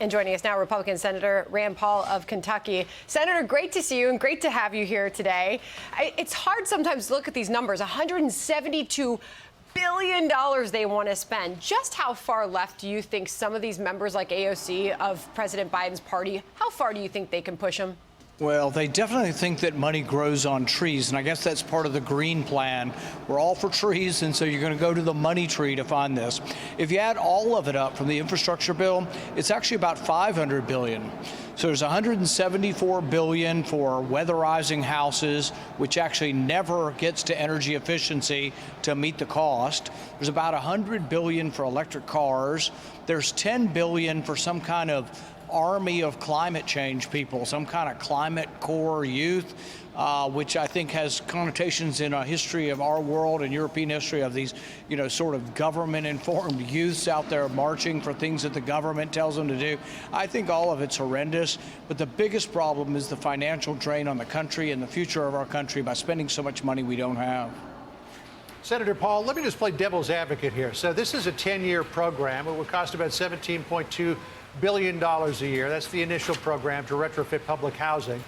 And joining us now, Republican Senator Rand Paul of Kentucky. Senator, great to see you and great to have you here today. It's hard sometimes to look at these numbers. $172 billion they want to spend. Just how far left do you think some of these members like AOC of President Biden's party, how far do you think they can push them? Well, they definitely think that money grows on trees, and I guess that's part of the green plan. We're all for trees, and so you're going to go to the money tree to find this. If you add all of it up from the infrastructure bill, it's actually about $500 billion. So there's $174 billion for weatherizing houses, which actually never gets to energy efficiency to meet the cost. There's about $100 billion for electric cars. There's $10 billion for some kind of army of climate change people, some kind of climate core youth, which I think has connotations in a history of our world and European history of these, sort of government-informed youths out there marching for things that the government tells them to do. I think all of it's horrendous, but the biggest problem is the financial drain on the country and the future of our country by spending so much money we don't have. Senator Paul, let me just play devil's advocate here. So this is a 10-year program. It would cost about $17.2 billion a year. That's the initial program to retrofit public housing.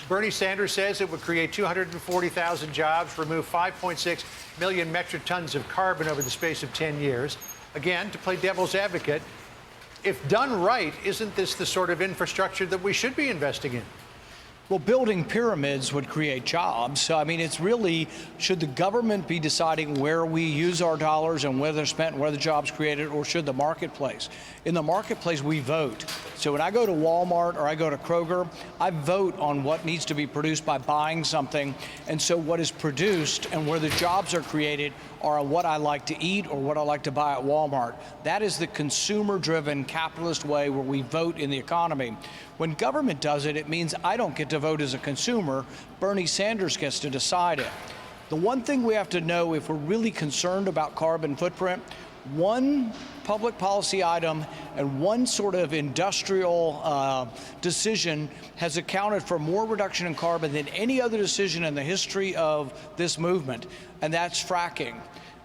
Bernie Sanders says it would create 240,000 jobs, remove 5.6 million metric tons of carbon over the space of 10 years. Again, to play devil's advocate, if done right, isn't this the sort of infrastructure that we should be investing in? Well, building pyramids would create jobs. So, I mean, it's really, should the government be deciding where we use our dollars and where they're spent and where the jobs created, or should the marketplace? In the marketplace, we vote. So when I go to Walmart or I go to Kroger, I vote on what needs to be produced by buying something. And so what is produced and where the jobs are created are what I like to eat or what I like to buy at Walmart. That is the consumer-driven capitalist way where we vote in the economy. When government does it, it means I don't get to vote as a consumer. Bernie Sanders gets to decide it. The one thing we have to know if we're really concerned about carbon footprint, one public policy item and one sort of industrial decision has accounted for more reduction in carbon than any other decision in the history of this movement, and that's fracking.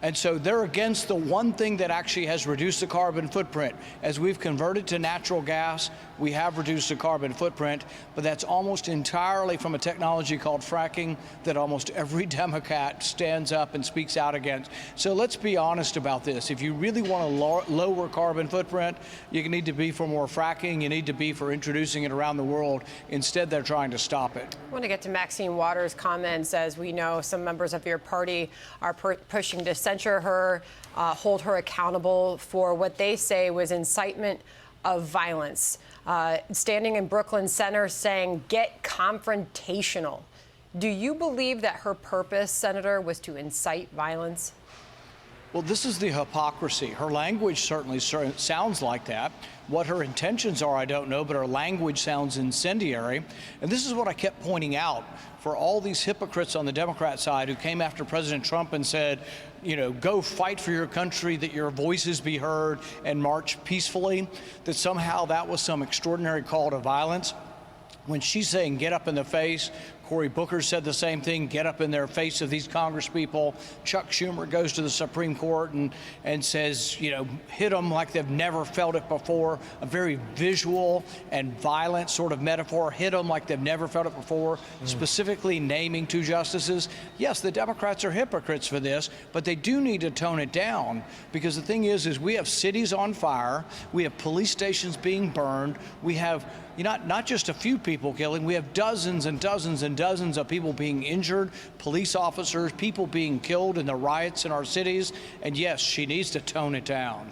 And so they're against the one thing that actually has reduced the carbon footprint. As we've converted to natural gas, we have reduced the carbon footprint, but that's almost entirely from a technology called fracking that almost every Democrat stands up and speaks out against. So let's be honest about this. If you really want to lower carbon footprint, you need to be for more fracking, you need to be for introducing it around the world. Instead, they're trying to stop it. I want to get to Maxine Waters' comments. As we know, some members of your party are pushing to censure her, hold her accountable for what they say was incitement of violence. Standing in Brooklyn Center saying, get confrontational. Do you believe that her purpose, Senator, was to incite violence? Well, this is the hypocrisy. Her language certainly sounds like that. What her intentions are, I don't know, but her language sounds incendiary. And this is what I kept pointing out for all these hypocrites on the Democrat side who came after President Trump and said, go fight for your country, that your voices be heard, and march peacefully, that somehow that was some extraordinary call to violence. When she's saying get up in the face, Cory Booker said the same thing, get up in their face of these congresspeople. Chuck Schumer goes to the Supreme Court and says, hit them like they've never felt it before. A very visual and violent sort of metaphor, hit them like they've never felt it before, specifically naming two justices. Yes, the Democrats are hypocrites for this, but they do need to tone it down, because the thing is we have cities on fire, we have police stations being burned, we have not just a few people killing, we have dozens and dozens and dozens of people being injured, police officers, people being killed in the riots in our cities, and yes, she needs to tone it down.